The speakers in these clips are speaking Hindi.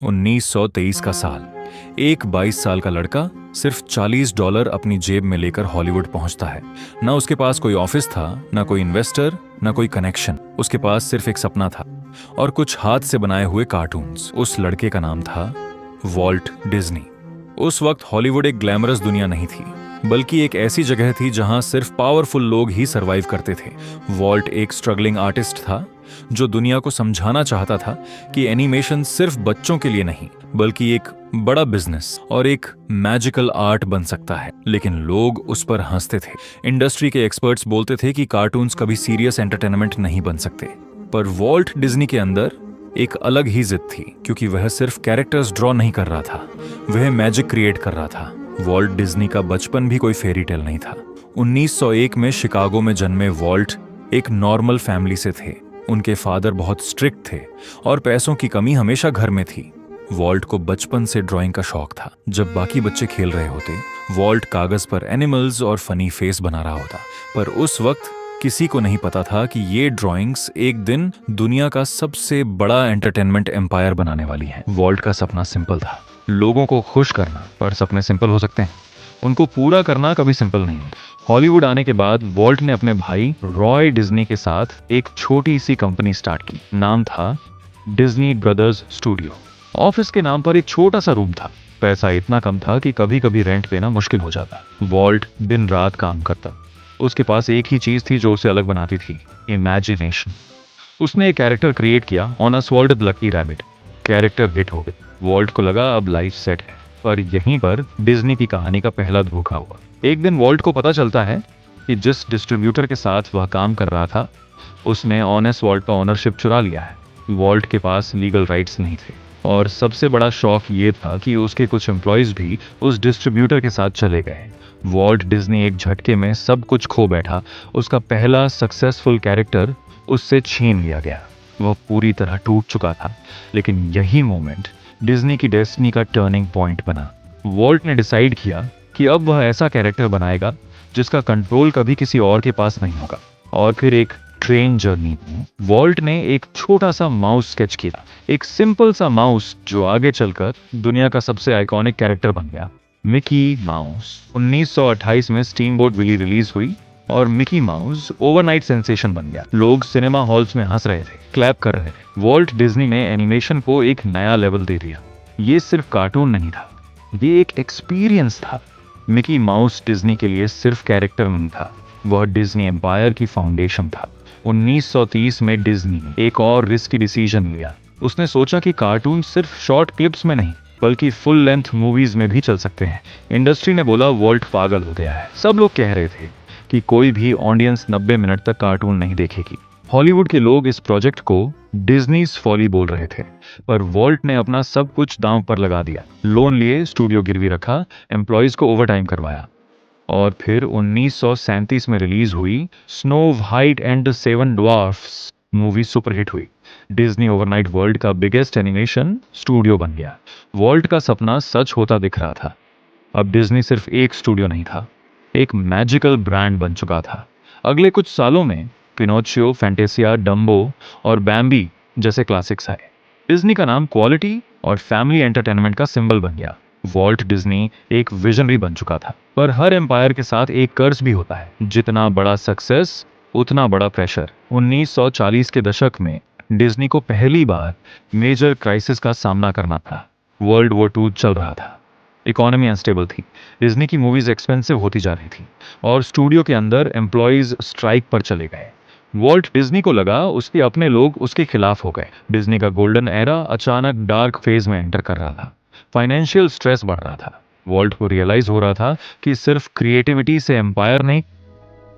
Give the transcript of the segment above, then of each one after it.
1923 का साल। एक 22 साल का लड़का सिर्फ $40 अपनी जेब में लेकर हॉलीवुड पहुंचता है। ना उसके पास कोई ऑफिस था, ना कोई इन्वेस्टर, ना कोई कनेक्शन। उसके पास सिर्फ एक सपना था और कुछ हाथ से बनाए हुए कार्टून्स। उस लड़के का नाम था वॉल्ट डिज्नी। उस वक्त हॉलीवुड एक ग्लैमरस दुनिया नहीं थी, बल्कि एक ऐसी जगह थी जहां सिर्फ पावरफुल लोग ही सरवाइव करते थे। वॉल्ट एक स्ट्रगलिंग आर्टिस्ट था जो दुनिया को समझाना चाहता था कि एनिमेशन सिर्फ बच्चों के लिए नहीं, बल्कि एक बड़ा बिजनेस और एक मैजिकल आर्ट बन सकता है। लेकिन लोग उस पर हंसते थे। इंडस्ट्री के एक्सपर्ट्स बोलते थे कि कार्टून्स कभी सीरियस एंटरटेनमेंट नहीं बन सकते। पर वॉल्ट डिज्नी के अंदर एक अलग ही जिद थी, क्योंकि वह सिर्फ कैरेक्टर्स ड्रॉ नहीं कर रहा था, वह मैजिक क्रिएट कर रहा था। वॉल्ट डिज्नी का बचपन भी कोई फेरी टेल नहीं था। 1901 में शिकागो में जन्मे वॉल्ट एक नॉर्मल फैमिली से थे। उनके फादर बहुत स्ट्रिक्ट थे और पैसों की कमी हमेशा घर में थी। वॉल्ट को बचपन से ड्राइंग का शौक था। जब बाकी बच्चे खेल रहे होते, वॉल्ट कागज पर एनिमल्स और फनी फेस बना रहा होता। पर उस वक्त किसी को नहीं पता था कि ये ड्राइंग्स एक दिन दुनिया का सबसे बड़ा एंटरटेनमेंट एम्पायर बनाने वाली हैं। वॉल्ट का सपना सिंपल था, लोगों को खुश करना। पर सपने सिंपल हो सकते हैं, उनको पूरा करना कभी सिंपल नहीं। हॉलीवुड आने के बाद वॉल्ट ने अपने भाई रॉय डिज्नी के साथ एक छोटी सी कंपनी स्टार्ट की। नाम था डिज्नी ब्रदर्स स्टूडियो। ऑफिस के नाम पर एक छोटा सा रूम था। पैसा इतना कम था कि कभी कभी रेंट देना मुश्किल हो जाता। वॉल्ट दिन रात काम करता। उसके पास एक ही चीज थी जो उसे अलग बनाती थी, इमेजिनेशन। उसने एक कैरेक्टर क्रिएट किया, Oswald the lucky rabbit. Character hit हो गया। वॉल्ट को लगा अब लाइफ सेट है। पर यहीं पर डिज्नी की कहानी का पहला धोखा हुआ। एक दिन वॉल्ट को पता चलता है कि जिस डिस्ट्रीब्यूटर के साथ वह काम कर रहा था, उसने ऑसवाल्ड का ओनरशिप चुरा लिया है। वॉल्ट के पास लीगल राइट्स नहीं थे और सबसे बड़ा शौक ये था कि उसके कुछ एम्प्लॉयज भी उस डिस्ट्रीब्यूटर के साथ चले गए। वॉल्ट डिज्नी एक झटके में सब कुछ खो बैठा। उसका पहला सक्सेसफुल कैरेक्टर उससे छीन लिया गया। वह पूरी तरह टूट चुका था। लेकिन यही मोमेंट डिज्नी की डेस्टिनी का टर्निंग पॉइंट बना। वॉल्ट ने डिसाइड किया कि अब वह ऐसा कैरेक्टर बनाएगा जिसका कंट्रोल कभी किसी और के पास नहीं होगा। और फिर एक ट्रेन जर्नी में वॉल्ट ने एक छोटा सा माउस स्केच किया, एक सिंपल सा माउस जो आगे चलकर दुनिया का सबसे आइकॉनिक कैरेक्टर बन गया, मिकी माउस। 1928 में स्टीमबोट विली रिलीज हुई और मिकी माउस ओवरनाइट सेंसेशन बन गया। लोग सिनेमा हॉल्स में हंस रहे थे, क्लैप कर रहे थे। वॉल्ट डिज्नी ने एनिमेशन को एक नया लेवल दे दिया। ये सिर्फ कार्टून नहीं था, ये एक एक्सपीरियंस था। मिकी माउस डिज्नी के लिए सिर्फ कैरेक्टर नहीं था, वह डिज्नी एम्पायर की फाउंडेशन था। 1930 में डिज्नी ने एक और रिस्की डिसीजन लिया। उसने सोचा कि कार्टून सिर्फ शॉर्ट क्लिप्स में नहीं, बल्कि फुल लेंथ मूवीज में भी चल सकते हैं। इंडस्ट्री ने बोला वॉल्ट पागल हो गया है। सब लोग कह रहे थे कि कोई भी ऑडियंस 90 मिनट तक कार्टून नहीं देखेगी। हॉलीवुड के लोग इस प्रोजेक्ट को डिज्नीज फॉली बोल रहे थे। पर वॉल्ट ने अपना सब कुछ दांव पर लगा दिया। लोन लिए, स्टूडियो गिरवी रखा, एम्प्लॉयज को ओवरटाइम करवाया। और फिर 1937 में रिलीज हुई snow white and the seven dwarfs movie superhit हुई। डिज्नी ओवरनाइट वर्ल्ड का बिगेस्ट एनिमेशन स्टूडियो बन गया। वॉल्ट का सपना सच होता दिख रहा था। अब डिज्नी सिर्फ एक स्टूडियो नहीं था, एक मैजिकल ब्रांड बन चुका था। अगले कुछ सालों में पिनोचियो, फैंटेसिया, डम्बो और बैम्बी जैसे क्लासिक्स आए। डिज्नी का नाम क्वालिटी और फैमिली एंटरटेनमेंट का सिंबल बन गया। वॉल्ट डिज्नी एक विजनरी बन चुका था। पर हर एम्पायर के साथ एक कर्ज भी होता है, जितना बड़ा सक्सेस उतना बड़ा प्रेशर। 1940 के दशक में डिज्नी को पहली बार मेजर क्राइसिस का सामना करना था। वर्ल्ड वॉर 2 चल रहा था, इकोनॉमी अनस्टेबल थी, डिज्नी की मूवीज एक्सपेंसिव होती जा रही थी और स्टूडियो के अंदर एम्प्लॉयज स्ट्राइक पर चले गए। वॉल्ट डिज्नी को लगा उसके अपने लोग उसके खिलाफ हो गए। डिज्नी का गोल्डन एरा अचानक डार्क फेज में एंटर कर रहा था। फाइनेंशियल स्ट्रेस बढ़ रहा था। वॉल्ट को रियलाइज हो रहा था कि सिर्फ क्रिएटिविटी से एम्पायर नहीं,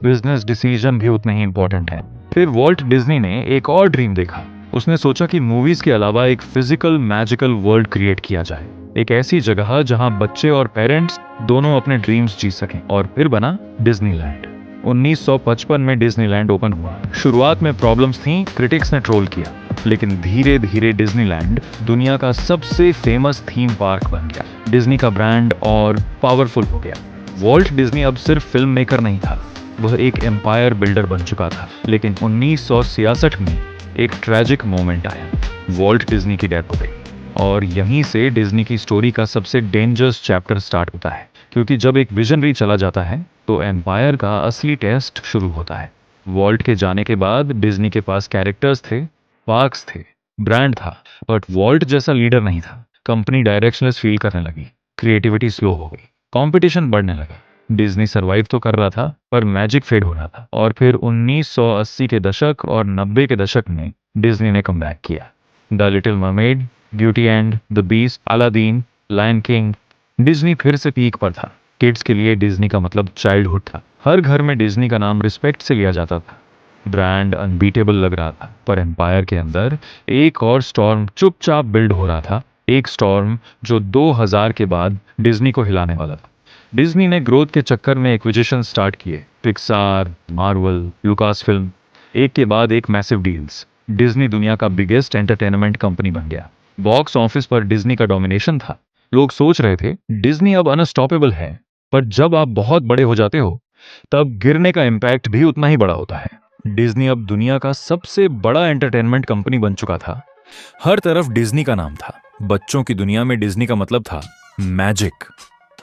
बिजनेस डिसीजन भी उतने ही इंपॉर्टेंट है। फिर वॉल्ट डिज्नी ने एक और ड्रीम देखा। उसने सोचा कि मूवीज के अलावा एक फिजिकल मैजिकल वर्ल्ड क्रिएट किया जाए, एक ऐसी जगह जहां बच्चे और पेरेंट्स दोनों अपने ड्रीम्स जी सकें। और फिर बना डिज्नीलैंड। 1955 में डिज्नीलैंड ओपन हुआ। शुरुआत में प्रॉब्लम्स थी, क्रिटिक्स ने ट्रोल किया, लेकिन धीरे धीरे डिज्नीलैंड दुनिया का सबसे फेमस थीम पार्क बन गया। डिज्नी का ब्रांड और पावरफुल हो गया। वॉल्ट डिज्नी अब सिर्फ फिल्म मेकर नहीं था, वह एक एम्पायर बिल्डर बन चुका था। लेकिन 1966 में एक ट्रैजिक मोमेंट आया। वॉल्ट डिज्नी की डेथ हो गई। और यहीं से डिज्नी की स्टोरी का सबसे डेंजरस चैप्टर स्टार्ट होता है, क्योंकि जब एक विजनरी चला जाता है तो एम्पायर का असली टेस्ट शुरू होता है। वॉल्ट के जाने के बाद डिज्नी के पास कैरेक्टर्स थे, पार्क्स थे, ब्रांड था, बट वॉल्ट जैसा लीडर नहीं था। कंपनी डायरेक्शनलेस फील करने लगी, क्रिएटिविटी स्लो हो गई, कंपटीशन बढ़ने लगा। डिज्नी सरवाइव तो कर रहा था, पर मैजिक फेड हो रहा था। और फिर 1980 के दशक और 90 के दशक में डिज्नी ने कमबैक किया। The little mermaid, beauty and the beast, Aladdin, lion king. Disney फिर से पीक पर था। किड्स के लिए डिज्नी का मतलब चाइल्डहुड था। हर घर में डिज्नी का नाम रिस्पेक्ट से लिया जाता था। ब्रांड अनबीटेबल लग रहा था, पर एम्पायर के अंदर एक और स्टॉर्म चुपचाप बिल्ड हो रहा था। एक स्टॉर्म जो 2000 के बाद डिज्नी को हिलाने वाला था। डिज्नी ने ग्रोथ के चक्कर में एक्विजिशन स्टार्ट किए, पिक्सार, मार्वल, लुकास फिल्म, एक के बाद एक मैसिव डील्स। डिज्नी दुनिया का बिगेस्ट एंटरटेनमेंट कंपनी बन गया। बॉक्स ऑफिस पर डिज्नी का डोमिनेशन था। लोग सोच रहे थे डिज्नी अब अनस्टॉपेबल है, पर जब आप बहुत बड़े हो जाते हो तब गिरने का इम्पैक्ट भी उतना ही बड़ा होता है। डिज्नी अब दुनिया का सबसे बड़ा एंटरटेनमेंट कंपनी बन चुका था। हर तरफ डिज्नी का नाम था। बच्चों की दुनिया में डिज्नी का मतलब था मैजिक,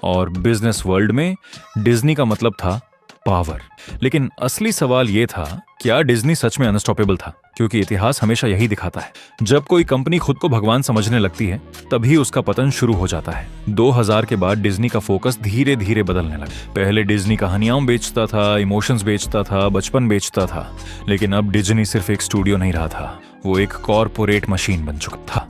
और बिजनेस वर्ल्ड में डिज्नी का मतलब था पावर। लेकिन असली सवाल यह था, क्या डिज्नी सच में अनस्टॉपेबल था? क्योंकि इतिहास हमेशा यही दिखाता है, जब कोई कंपनी खुद को भगवान समझने लगती है तभी उसका पतन शुरू हो जाता है। 2000 के बाद डिज्नी का फोकस धीरे धीरे बदलने लगा। पहले डिज्नी कहानियां बेचता था, इमोशंस बेचता था, बचपन बेचता था, लेकिन अब डिज्नी सिर्फ एक स्टूडियो नहीं रहा था, वो एक कॉरपोरेट मशीन बन चुका था।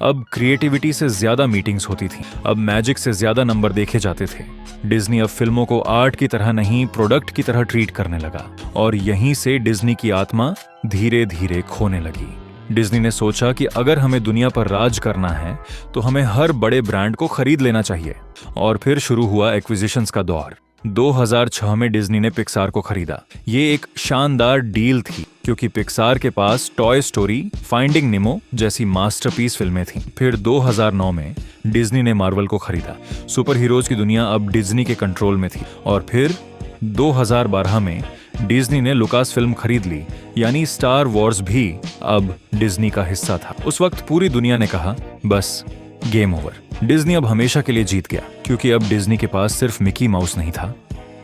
अब क्रिएटिविटी से ज्यादा मीटिंग्स होती थी, अब मैजिक से ज्यादा नंबर देखे जाते थे। डिज्नी अब फिल्मों को आर्ट की तरह नहीं, प्रोडक्ट की तरह ट्रीट करने लगा, और यहीं से डिज्नी की आत्मा धीरे धीरे खोने लगी। डिज्नी ने सोचा कि अगर हमें दुनिया पर राज करना है तो हमें हर बड़े ब्रांड को खरीद लेना चाहिए। और फिर शुरू हुआ एक्विजिशंस का दौर। 2006 में डिज्नी ने पिक्सार को खरीदा। ये एक शानदार डील थी, क्योंकि पिक्सार के पास टॉय स्टोरी, फाइंडिंग निमो जैसी मास्टरपीस फिल्में थीं। फिर 2009 में डिज्नी ने मार्वल को खरीदा। सुपर हीरोज की दुनिया अब डिज्नी के कंट्रोल में थी। और फिर 2012 में डिज्नी ने लुकास फिल्म खरीद ली, यानी स्टार वॉर्स भी अब डिज्नी का हिस्सा था। उस वक्त पूरी दुनिया ने कहा, बस गेम ओवर, डिज्नी अब हमेशा के लिए जीत गया। क्योंकि अब डिज्नी के पास सिर्फ मिकी माउस नहीं था,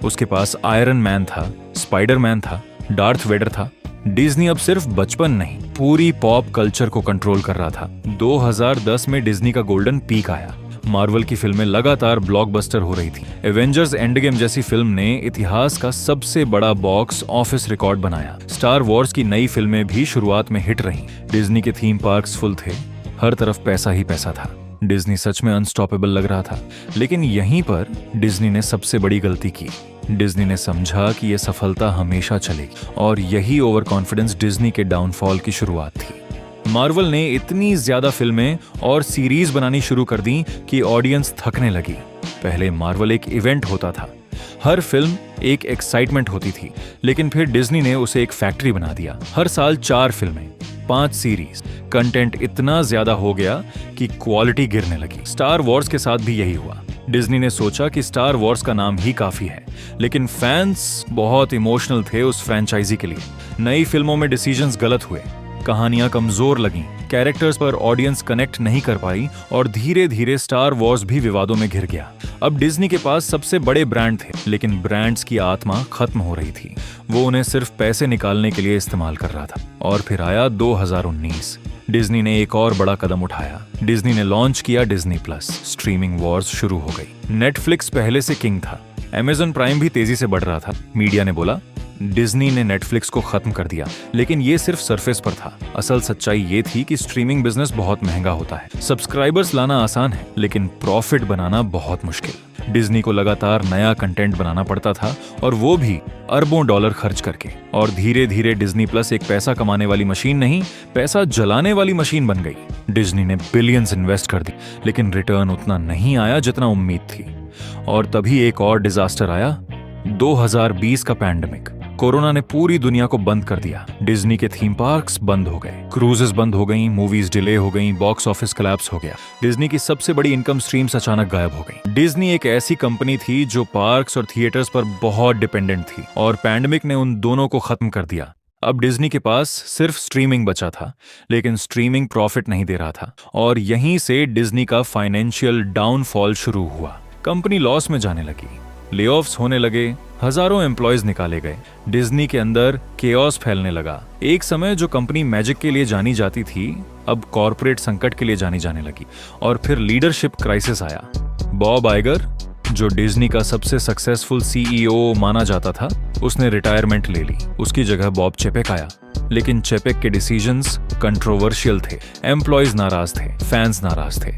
उसके पास आयरन मैन था, स्पाइडरमैन था, डार्थ वेडर था। डिज्नी अब सिर्फ बचपन नहीं, पूरी पॉप कल्चर को कंट्रोल कर रहा था। 2010 में डिज्नी का गोल्डन पीक आया। मार्वल की फिल्में लगातार ब्लॉकबस्टर हो रही थी। एवेंजर्स एंड गेम जैसी फिल्म ने इतिहास का सबसे बड़ा बॉक्स ऑफिस रिकॉर्ड बनाया। स्टार वॉर्स की नई फिल्में भी शुरुआत में हिट रहीं। डिज्नी के थीम पार्क्स फुल थे, हर तरफ पैसा ही पैसा था। डिज्नी सच में अनस्टॉपेबल लग रहा था। लेकिन यहीं पर डिज्नी ने सबसे बड़ी गलती की। डिज्नी ने समझा कि यह सफलता हमेशा चलेगी, और यही ओवर कॉन्फिडेंस डिज्नी के डाउनफॉल की शुरुआत थी। मार्वल ने इतनी ज्यादा फिल्में और सीरीज बनानी शुरू कर दी कि ऑडियंस थकने लगी। पहले मार्वल एक इवेंट होता था, हर फिल्म एक एक्साइटमेंट होती थी, लेकिन फिर डिज्नी ने उसे एक फैक्ट्री बना दिया। हर साल 4 फिल्में, 5 सीरीज। कंटेंट इतना ज्यादा हो गया कि क्वालिटी गिरने लगी। स्टार वॉर्स के साथ भी यही हुआ। डिज्नी ने सोचा कि स्टार वॉर्स का नाम ही काफी है, लेकिन फैंस बहुत इमोशनल थे उस फ्रेंचाइजी के लिए। नई फिल्मों में डिसीजंस गलत हुए, कहानियां कमजोर लगीं, कैरेक्टर्स पर ऑडियंस कनेक्ट नहीं कर पाई, और धीरे धीरे स्टार वॉर्स भी विवादों में घिर गया। अब डिज्नी के पास सबसे बड़े ब्रांड थे, लेकिन ब्रांड्स की आत्मा खत्म हो रही थी। वो उन्हें सिर्फ पैसे निकालने के लिए इस्तेमाल कर रहा था। और फिर आया 2019। डिज्नी ने एक और बड़ा कदम उठाया। डिज्नी ने लॉन्च किया डिज्नी प्लस। स्ट्रीमिंग वॉर्स शुरू हो गई। नेटफ्लिक्स पहले से किंग था, अमेज़न प्राइम भी तेजी से बढ़ रहा था। मीडिया ने बोला डिज्नी ने नेटफ्लिक्स को खत्म कर दिया, लेकिन ये सिर्फ सरफेस पर था। असल सच्चाई ये थी कि स्ट्रीमिंग बिजनेस बहुत महंगा होता है। सब्सक्राइबर्स लाना आसान है, लेकिन प्रॉफिट बनाना बहुत मुश्किल। डिज्नी को लगातार नया कंटेंट बनाना पड़ता था, और वो भी अरबों डॉलर खर्च करके। और धीरे धीरे डिज्नी प्लस एक पैसा कमाने वाली मशीन नहीं, पैसा जलाने वाली मशीन बन गई। डिज्नी ने बिलियंस इन्वेस्ट कर दी, लेकिन रिटर्न उतना नहीं आया जितना उम्मीद थी। और तभी एक और डिजास्टर आया, 2020 का पैंडेमिक। कोरोना ने पूरी दुनिया को बंद कर दिया। डिज्नी के थीम पार्क्स बंद हो गए, क्रूजेस बंद हो गईं, मूवीज डिले हो गईं, बॉक्स ऑफिस कोलैप्स हो गया। डिज्नी की सबसे बड़ी इनकम स्ट्रीम्स अचानक गायब हो गईं। डिज्नी एक ऐसी कंपनी थी जो पार्क्स और थिएटर्स पर बहुत डिपेंडेंट थी, और पैंडेमिक ने उन दोनों को खत्म कर दिया। अब डिज्नी के पास सिर्फ स्ट्रीमिंग बचा था, लेकिन स्ट्रीमिंग प्रॉफिट नहीं दे रहा था और यहीं से डिज्नी का फाइनेंशियल डाउनफॉल शुरू हुआ। कंपनी लॉस में जाने लगी, लेऑफ्स होने लगे, हजारों एम्प्लॉयज निकाले गए, डिज्नी के अंदर केओस फैलने लगा। एक समय जो कंपनी मैजिक के लिए जानी जाती थी अब कॉर्पोरेट संकट के लिए जानी जाने लगी और फिर लीडरशिप क्राइसिस आया। बॉब आइगर, जो डिज्नी का सबसे सक्सेसफुल सीईओ माना जाता था, उसने रिटायरमेंट ले ली। उसकी जगह बॉब चेपेक आया, लेकिन चेपेक के डिसीजंस कंट्रोवर्शियल थे। एम्प्लॉयज नाराज थे, फैंस नाराज थे,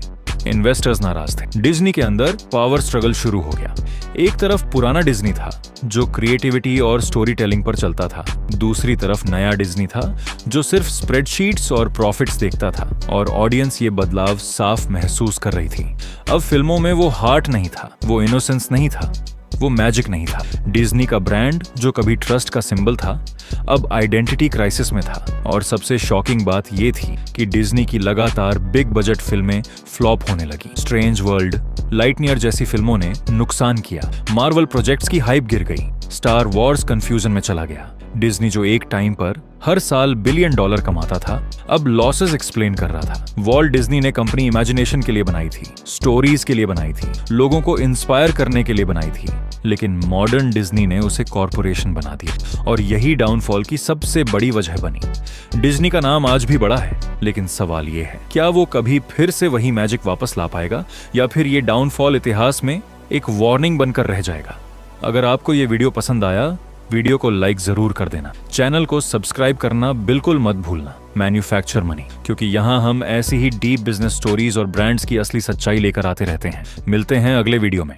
इन्वेस्टर्स नाराज थे। डिज्नी के अंदर पावर स्ट्रगल शुरू हो गया। एक तरफ पुराना डिज्नी था जो क्रिएटिविटी और स्टोरी टेलिंग पर चलता था, दूसरी तरफ नया डिज्नी था जो सिर्फ स्प्रेडशीट्स और प्रॉफिट्स देखता था और ऑडियंस ये बदलाव साफ महसूस कर रही थी। अब फिल्मों में वो हार्ट नहीं था, वो इनोसेंस नहीं था, वो मैजिक नहीं था। डिज्नी का ब्रांड जो कभी ट्रस्ट का सिंबल था अब आइडेंटिटी क्राइसिस में था और सबसे शॉकिंग बात ये थी कि डिज्नी की लगातार बिग बजट फिल्में फ्लॉप होने लगी। स्ट्रेंज वर्ल्ड, लाइटनियर जैसी फिल्मों ने नुकसान किया, मार्वल प्रोजेक्ट्स की हाइप गिर गई, स्टार वॉर्स कंफ्यूजन में चला गया। डिज्नी जो एक टाइम पर हर साल $1 बिलियन कमाता था अब लॉसेस एक्सप्लेन कर रहा था। वॉल्ट डिज्नी ने कंपनी इमेजिनेशन के लिए बनाई थी, स्टोरीज के लिए बनाई थी, लोगों को इंस्पायर करने के लिए बनाई थी, लेकिन मॉडर्न डिज्नी ने उसे कॉर्पोरेशन बना दिया और यही डाउनफॉल की सबसे बड़ी वजह बनी। डिज्नी का नाम आज भी बड़ा है, लेकिन सवाल ये है क्या वो कभी फिर से वही मैजिक वापस ला पाएगा या फिर ये डाउनफॉल इतिहास में एक वार्निंग बनकर रह जाएगा। अगर आपको ये वीडियो पसंद आया, वीडियो को लाइक जरूर कर देना, चैनल को सब्सक्राइब करना बिल्कुल मत भूलना। मैन्युफैक्चर मनी, क्योंकि यहाँ हम ऐसी ही डीप बिजनेस स्टोरीज और ब्रांड्स की असली सच्चाई लेकर आते रहते हैं। मिलते हैं अगले वीडियो में।